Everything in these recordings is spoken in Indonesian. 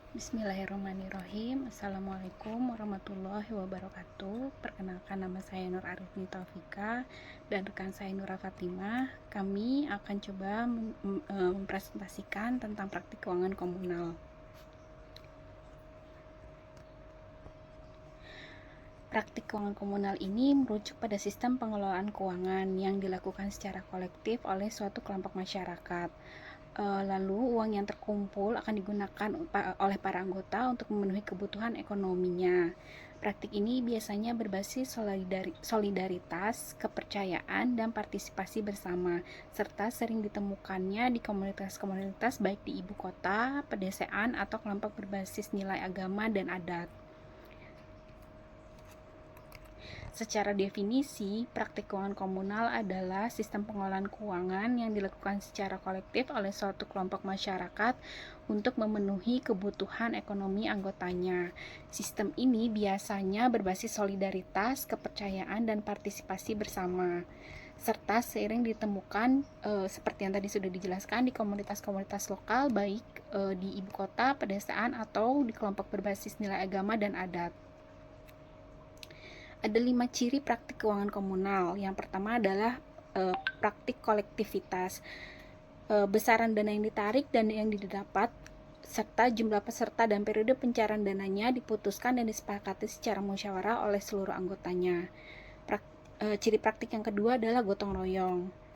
Bismillahirrahmanirrahim. Assalamualaikum warahmatullahi wabarakatuh. Perkenalkan, nama saya Nur Arifni Taufika dan rekan saya Nura Fatimah. Kami akan coba mempresentasikan tentang praktik keuangan komunal. Praktik keuangan komunal ini merujuk pada sistem pengelolaan keuangan yang dilakukan secara kolektif oleh suatu kelompok masyarakat. Lalu uang yang terkumpul akan digunakan oleh para anggota untuk memenuhi kebutuhan ekonominya. Praktik ini biasanya berbasis solidaritas, kepercayaan, dan partisipasi bersama, serta sering ditemukannya di komunitas-komunitas baik di ibu kota, pedesaan, atau kelompok berbasis nilai agama dan adat. Secara definisi, praktik keuangan komunal adalah sistem pengelolaan keuangan yang dilakukan secara kolektif oleh suatu kelompok masyarakat untuk memenuhi kebutuhan ekonomi anggotanya. Sistem ini biasanya berbasis solidaritas, kepercayaan, dan partisipasi bersama, serta sering ditemukan seperti yang tadi sudah dijelaskan di komunitas-komunitas lokal baik di ibu kota, pedesaan, atau di kelompok berbasis nilai agama dan adat. Ada 5 ciri praktik keuangan komunal. Yang pertama adalah praktik kolektivitas. Besaran dana yang ditarik dan yang didapat serta jumlah peserta dan periode pencairan dananya diputuskan dan disepakati secara musyawarah oleh seluruh anggotanya. Ciri praktik yang kedua adalah gotong royong.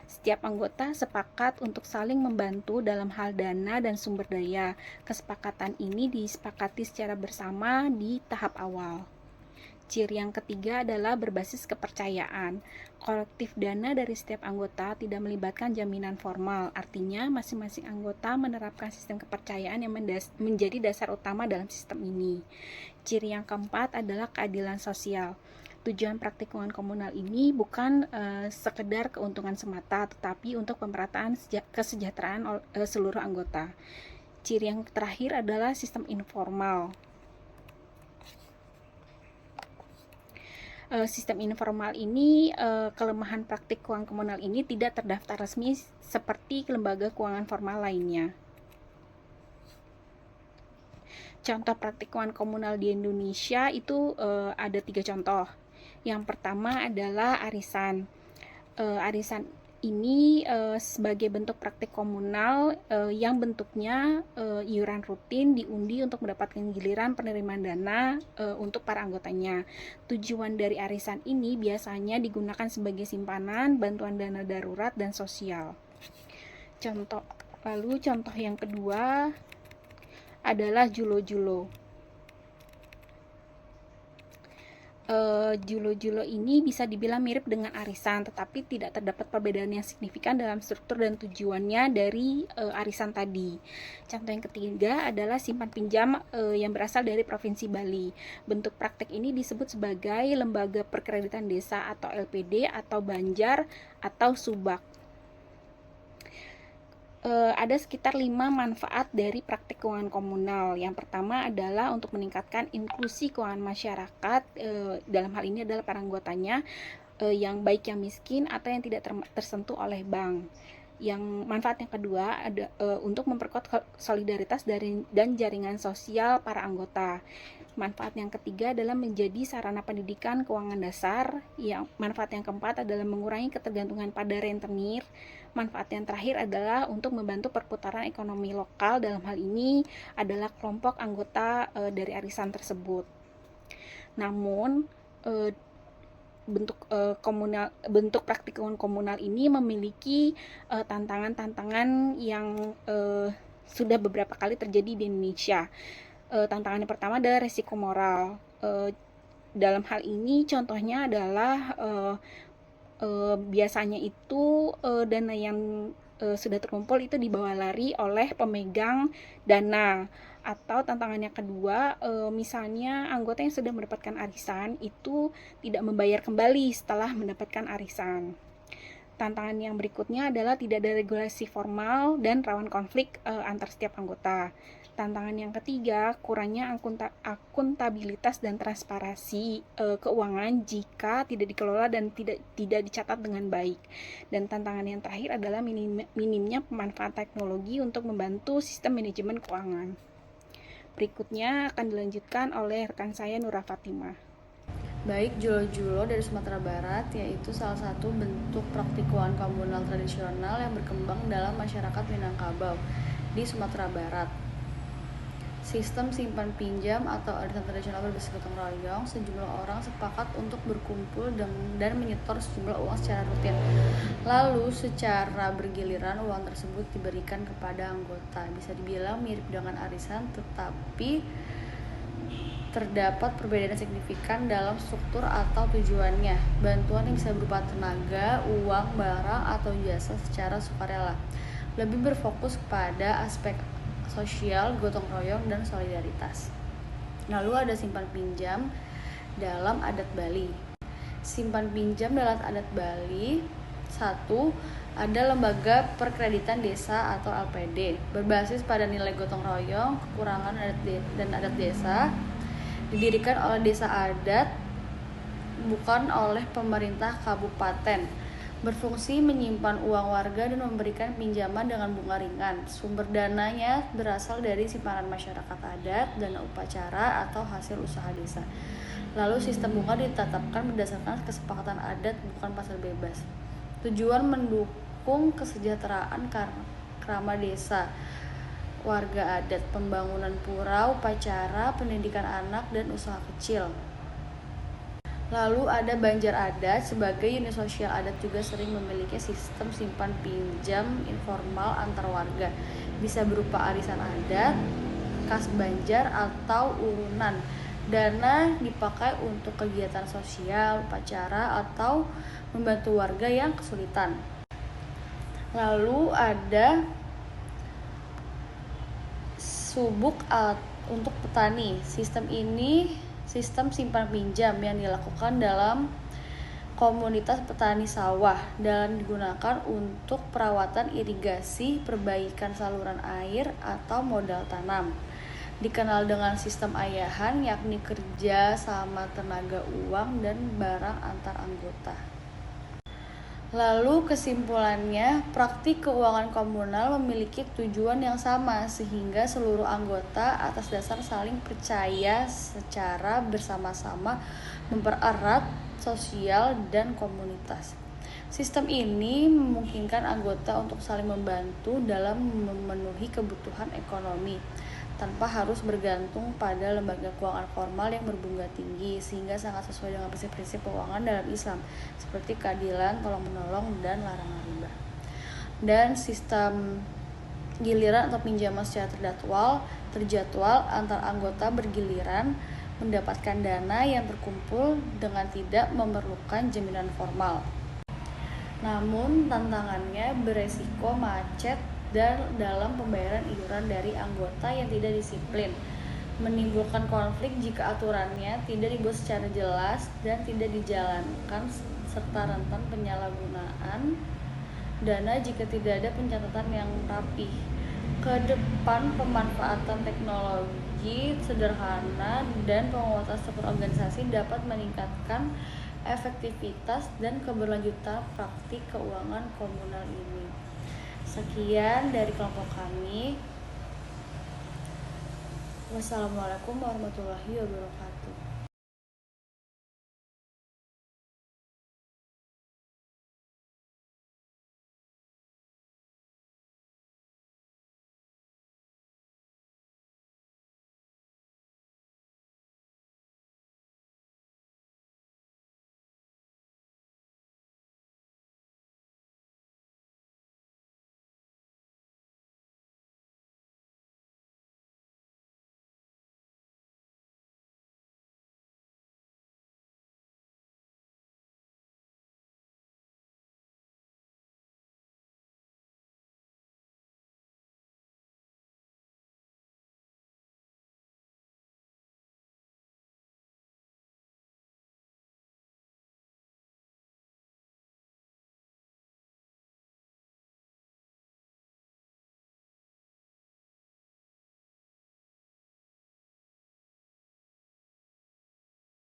Setiap anggota sepakat untuk saling membantu dalam hal dana dan sumber daya. Kesepakatan ini disepakati secara bersama di tahap awal. Ciri yang ketiga adalah berbasis kepercayaan. Kolektif dana dari setiap anggota tidak melibatkan jaminan formal, artinya masing-masing anggota menerapkan sistem kepercayaan yang menjadi dasar utama dalam sistem ini. Ciri yang keempat adalah keadilan sosial. Tujuan praktik keuangan komunal ini bukan sekedar keuntungan semata, tetapi untuk pemerataan kesejahteraan seluruh anggota. Ciri yang terakhir adalah sistem informal. Sistem informal ini, kelemahan praktik keuangan komunal ini tidak terdaftar resmi seperti lembaga keuangan formal lainnya. Contoh praktik keuangan komunal di Indonesia itu ada 3 contoh. Yang pertama adalah arisan. Arisan ini sebagai bentuk praktik komunal yang bentuknya iuran rutin diundi untuk mendapatkan giliran penerimaan dana untuk para anggotanya. Tujuan dari arisan ini biasanya digunakan sebagai simpanan, bantuan dana darurat, dan sosial. Lalu contoh yang kedua adalah julo-julo. Julo-julo ini bisa dibilang mirip dengan arisan, tetapi tidak terdapat perbedaan yang signifikan dalam struktur dan tujuannya dari arisan tadi. Contoh yang ketiga adalah simpan pinjam yang berasal dari Provinsi Bali. Bentuk praktek ini disebut sebagai Lembaga Perkreditan Desa atau LPD atau Banjar atau Subak. Ada sekitar 5 manfaat dari praktik keuangan komunal. Yang pertama adalah untuk meningkatkan inklusi keuangan masyarakat, dalam hal ini adalah para anggotanya, yang baik yang miskin atau yang tidak tersentuh oleh bank. Yang manfaat yang kedua ada untuk memperkuat solidaritas dan jaringan sosial para anggota. Manfaat yang ketiga adalah menjadi sarana pendidikan keuangan dasar. Manfaat yang keempat adalah mengurangi ketergantungan pada rentenir. Manfaat yang terakhir adalah untuk membantu perputaran ekonomi lokal, dalam hal ini adalah kelompok anggota dari arisan tersebut. Namun bentuk praktik keuangan komunal ini memiliki tantangan-tantangan yang sudah beberapa kali terjadi di Indonesia. Tantangan yang pertama adalah resiko moral. Dalam hal ini contohnya adalah biasanya itu dana yang sudah terkumpul itu dibawa lari oleh pemegang dana. Atau tantangan yang kedua, misalnya anggota yang sudah mendapatkan arisan itu tidak membayar kembali setelah mendapatkan arisan. Tantangan yang berikutnya adalah tidak ada regulasi formal dan rawan konflik antar setiap anggota. Tantangan yang ketiga, kurangnya akuntabilitas dan transparansi keuangan jika tidak dikelola dan tidak dicatat dengan baik. Dan tantangan yang terakhir adalah minimnya pemanfaatan teknologi untuk membantu sistem manajemen keuangan. Berikutnya akan dilanjutkan oleh rekan saya Nura Fatimah. Baik, julo-julo dari Sumatera Barat yaitu salah satu bentuk praktik keuangan komunal tradisional yang berkembang dalam masyarakat Minangkabau di Sumatera Barat. Sistem simpan pinjam atau arisan tradisional berbasis gotong royong, sejumlah orang sepakat untuk berkumpul dan menyetor sejumlah uang secara rutin. Lalu secara bergiliran uang tersebut diberikan kepada anggota. Bisa dibilang mirip dengan arisan, tetapi terdapat perbedaan signifikan dalam struktur atau tujuannya. Bantuan yang bisa berupa tenaga, uang, barang, atau jasa secara sukarela. Lebih berfokus pada aspek sosial, gotong royong, dan solidaritas. Lalu ada simpan pinjam dalam adat Bali. Simpan pinjam dalam adat Bali 1. Ada lembaga perkreditan desa atau LPD berbasis pada nilai gotong royong, kekurangan dan adat desa. Didirikan oleh desa adat, bukan oleh pemerintah kabupaten. Berfungsi menyimpan uang warga dan memberikan pinjaman dengan bunga ringan. Sumber dananya berasal dari simpanan masyarakat adat, dana upacara, atau hasil usaha desa. Lalu sistem bunga ditetapkan berdasarkan kesepakatan adat, bukan pasar bebas. Tujuan mendukung kesejahteraan krama desa, warga adat, pembangunan pura, upacara, pendidikan anak, dan usaha kecil. Lalu ada Banjar Adat. Sebagai unit sosial adat juga sering memiliki sistem simpan pinjam informal antar warga. Bisa berupa arisan adat, kas Banjar, atau urunan. Dana dipakai untuk kegiatan sosial, upacara, atau membantu warga yang kesulitan. Lalu ada subuk untuk petani. Sistem simpan pinjam yang dilakukan dalam komunitas petani sawah dan digunakan untuk perawatan irigasi, perbaikan saluran air, atau modal tanam. Dikenal dengan sistem ayahan, yakni kerja sama tenaga, uang, dan barang antar anggota. Lalu kesimpulannya, praktik keuangan komunal memiliki tujuan yang sama sehingga seluruh anggota atas dasar saling percaya secara bersama-sama mempererat sosial dan komunitas. Sistem ini memungkinkan anggota untuk saling membantu dalam memenuhi kebutuhan ekonomi tanpa harus bergantung pada lembaga keuangan formal yang berbunga tinggi, sehingga sangat sesuai dengan prinsip-prinsip keuangan dalam Islam seperti keadilan, tolong-menolong, dan larangan riba. Dan sistem giliran atau pinjaman secara terjadwal antar anggota bergiliran mendapatkan dana yang terkumpul dengan tidak memerlukan jaminan formal. Namun tantangannya beresiko macet dan dalam pembayaran iuran dari anggota yang tidak disiplin, menimbulkan konflik jika aturannya tidak dibuat secara jelas dan tidak dijalankan, serta rentan penyalahgunaan dana jika tidak ada pencatatan yang rapih. Kedepan pemanfaatan teknologi sederhana dan penguatan struktur organisasi dapat meningkatkan efektivitas dan keberlanjutan praktik keuangan komunal ini. Sekian dari kelompok kami. Wassalamualaikum warahmatullahi wabarakatuh.